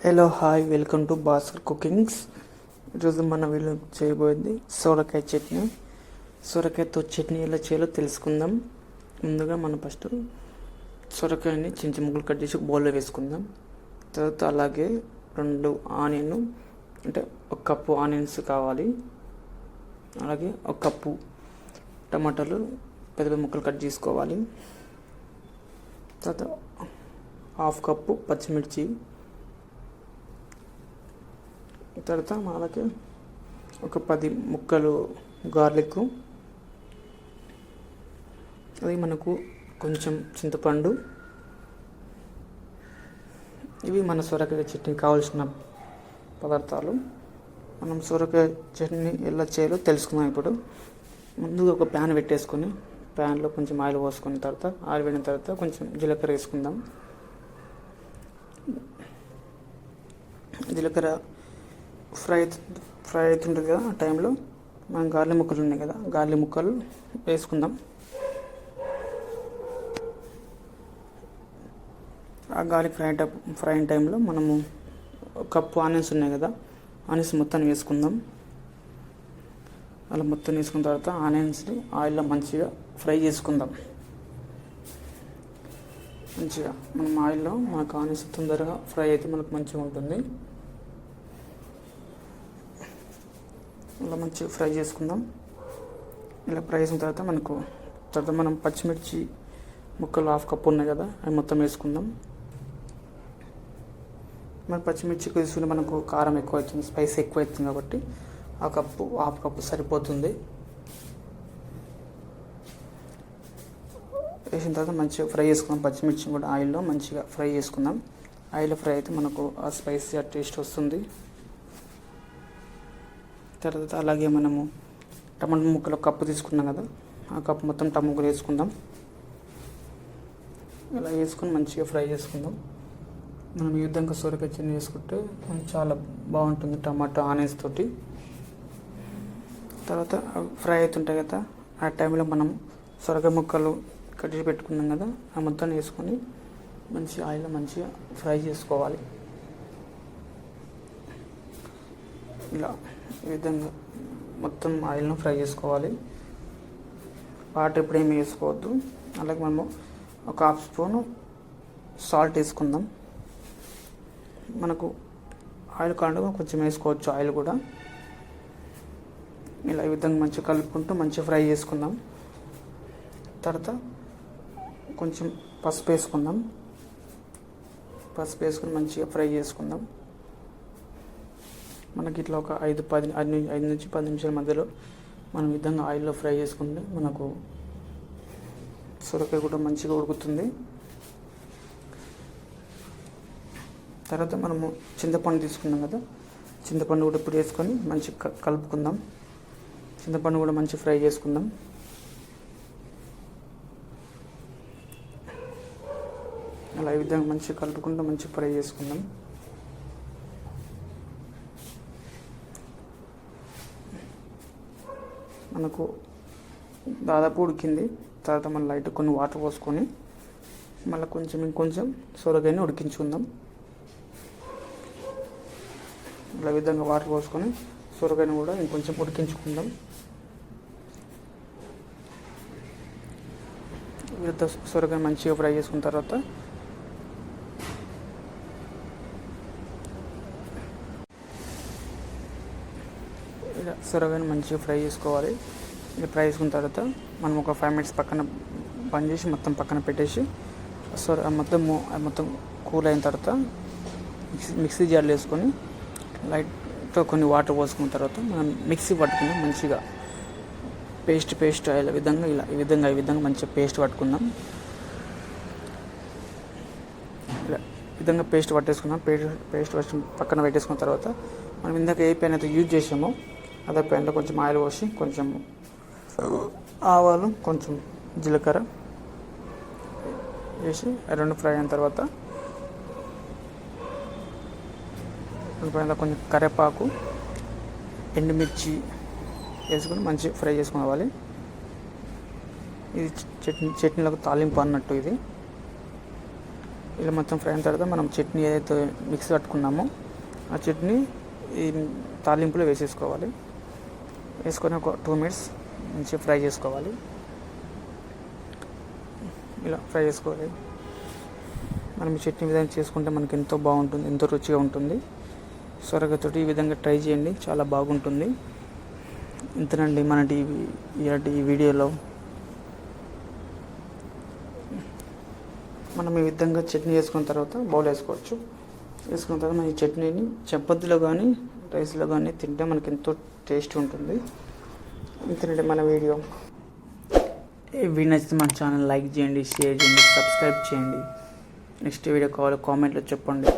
Hello hi welcome to Bhaskar cookings. ఈరోజు మన వీళ్ళు చేయబోయేది సొరకాయ చట్నీ. సొరకాయతో చట్నీ ఎలా చేయాలో తెలుసుకుందాం. ముందుగా మనం ఫస్ట్ సొరకాయని చిన్న చిన్న ముక్కలు కట్ చేసి బౌల్లో వేసుకుందాం. తర్వాత అలాగే 2 ఆనియన్, అంటే 1 కప్పు ఆనియన్స్ కావాలి. అలాగే 1 కప్పు టమాటాలు పెద్ద పెద్ద ముక్కలు కట్ చేసుకోవాలి. తర్వాత 1/2 కప్పు పచ్చిమిర్చి, తర్వాత మనకి ఒక 10 ముక్కలు గార్లిక్, అది మనకు కొంచెం చింతపండు. ఇవి మన సొరకాయ చట్నీ కావాల్సిన పదార్థాలు. మనం సొరకాయ చట్నీ ఎలా చేయాలో తెలుసుకుందాం. ఇప్పుడు ముందుగా ఒక ప్యాన్ పెట్టేసుకొని ప్యాన్లో కొంచెం ఆయిల్ పోసుకున్న తర్వాత ఆయిల్ వేడిన తర్వాత కొంచెం జీలకర్ర వేసుకుందాం. జీలకర్ర ఫ్రై అవుతుంటుంది కదా, ఆ టైంలో మనం గార్లిక్ ముక్కలు ఉన్నాయి కదా, గార్లిక్ ముక్కలు వేసుకుందాం. ఆ గార్లిక్ ఫ్రై అయిన టైంలో మనము 1 కప్పు ఆనియన్స్ ఉన్నాయి కదా, ఆనియన్స్ మొత్తం వేసుకుందాం. అలా మొత్తం వేసుకున్న తర్వాత ఆనియన్స్ని ఆయిల్లో మంచిగా ఫ్రై చేసుకుందాం. మంచిగా మనం ఆయిల్లో మనకు ఆనియన్స్ తొందరగా ఫ్రై అయితే మనకు మంచిగా ఉంటుంది. ఇలా మంచిగా ఫ్రై చేసుకుందాం. ఇలా ఫ్రై చేసిన తర్వాత మనం పచ్చిమిర్చి ముక్కలు 1/2 కప్పు ఉన్నాయి కదా, అవి మొత్తం వేసుకుందాం. మరి పచ్చిమిర్చి వేసుకుని మనకు కారం ఎక్కువ అవుతుంది, స్పైస్ ఎక్కువ అవుతుంది కాబట్టి 1/2 కప్పు సరిపోతుంది. వేసిన తర్వాత మంచిగా ఫ్రై చేసుకుందాం. పచ్చిమిర్చి కూడా ఆయిల్లో మంచిగా ఫ్రై చేసుకుందాం. ఆయిల్లో ఫ్రై అయితే మనకు ఆ స్పైసీ ఆ టేస్ట్ వస్తుంది. తర్వాత అలాగే మనము టమాటా ముక్కలు 1 కప్పు తీసుకున్నాం కదా, ఆ కప్పు మొత్తం టమాటా ముక్కలు వేసుకుందాం. ఇలా వేసుకొని మంచిగా ఫ్రై చేసుకుందాం. మనం ఈ విధంగా సొరకాయ చట్నీ చేసుకుంటే చాలా బాగుంటుంది టమాటా ఆనియన్స్ తోటి. తర్వాత ఫ్రై అవుతుంటాయి కదా, ఆ టైంలో మనం సొరకాయ ముక్కలు కట్ చేసి పెట్టుకున్నాం కదా, ఆ మొత్తం వేసుకొని మంచిగా ఆయిల్లో మంచిగా ఫ్రై చేసుకోవాలి. ఇలా ఈ విధంగా మొత్తం ఆయిల్ను ఫ్రై చేసుకోవాలి. వాటర్ ఎప్పుడేమి వేసుకోవద్దు. అలాగే మనము ఒక 1/2 స్పూను సాల్ట్ వేసుకుందాం. మనకు ఆయిల్ కాకుండా కొంచెం వేసుకోవచ్చు ఆయిల్ కూడా. ఇలా ఈ విధంగా మంచిగా కలుపుకుంటూ మంచిగా ఫ్రై చేసుకుందాం. తర్వాత కొంచెం పసుపు వేసుకుందాం. పసుపు వేసుకొని మంచిగా ఫ్రై చేసుకుందాం. మనకి ఇట్లా ఒక 5 నుంచి 10 నిమిషాల మధ్యలో మనం ఈ విధంగా ఆయిల్లో ఫ్రై చేసుకుంటే మనకు సొరకాయ కూడా మంచిగా ఉడుకుతుంది. తర్వాత మనము చింతపండు తీసుకున్నాం కదా, చింతపండు కూడా ఇప్పుడు వేసుకొని మంచిగా కలుపుకుందాం. చింతపండు కూడా మంచిగా ఫ్రై చేసుకుందాం. అలా ఈ విధంగా మంచిగా కలుపుకుంటూ మంచిగా ఫ్రై చేసుకుందాం. మనకు దాదాపు ఉడికింది. తర్వాత మనం లైట్ కొన్ని వాటర్ పోసుకొని మళ్ళీ ఇంకొంచెం సొరకాయని ఉడికించుకుందాం. ఇలా విధంగా వాటర్ పోసుకొని సొరకాయని కూడా ఇంకొంచెం ఉడికించుకుందాం. సొరకాయ మంచిగా ఫ్రై చేసుకున్న తర్వాత ఇలా సొరకాయని మంచిగా ఫ్రై చేసుకోవాలి. ఇలా ఫ్రై చేసుకున్న తర్వాత మనం ఒక 5 మినిట్స్ పక్కన బంద్ చేసి మొత్తం పక్కన పెట్టేసి మొత్తం కూల్ అయిన తర్వాత మిక్సీ జార్లో వేసుకొని లైట్గా కొన్ని వాటర్ పోసుకున్న తర్వాత మనం మిక్సీ పట్టుకుందాం. మంచిగా పేస్ట్ ఈ విధంగా మంచిగా పేస్ట్ పట్టుకుందాం. ఇలా విధంగా పేస్ట్ పట్టేసుకుందాం. పేస్ట్ పక్కన పెట్టేసుకున్న తర్వాత మనం ఇందాక ఏ ప్యాన్ అయితే యూజ్ చేసామో అదే ప్యాన్లో కొంచెం ఆయిల్ పోసి కొంచెం ఆవాలు, కొంచెం జీలకర్ర వేసి 2 ఫ్రై అయిన తర్వాత కొంచెం కరివేపాకు, ఎండుమిర్చి వేసుకొని మంచిగా ఫ్రై చేసుకోవాలి. ఇది చట్నీలకు తాలింపు అన్నట్టు. ఇది ఇలా మొత్తం ఫ్రై అయిన తర్వాత మనం చట్నీ ఏదైతే మిక్స్ పట్టుకున్నామో ఆ చట్నీ ఈ తాలింపులో వేసేసుకోవాలి. వేసుకొని ఒక 2 మినిట్స్ మంచిగా ఫ్రై చేసుకోవాలి. ఇలా ఫ్రై చేసుకోవాలి. మనం ఈ చట్నీ విధంగా చేసుకుంటే మనకి ఎంతో బాగుంటుంది, ఎంతో రుచిగా ఉంటుంది. సొరకాయతోటి ఈ విధంగా ట్రై చేయండి, చాలా బాగుంటుంది. ఇంతనండి మన ఈ వీడియోలో మనం ఈ విధంగా చట్నీ వేసుకున్న తర్వాత బౌల్ వేసుకోవచ్చు. వేసుకున్న తర్వాత మన ఈ చట్నీని చపాతీలో కానీ రైస్లో కానీ తింటే మనకి ఎంతో టేస్ట్ ఉంటుంది. ఇంతనండి మన వీడియో. ఈ వీడియో నచ్చితే మన ఛానల్ లైక్ చేయండి, షేర్ చేయండి, సబ్స్క్రైబ్ చేయండి. నెక్స్ట్ వీడియో కావాలో కామెంట్లో చెప్పండి.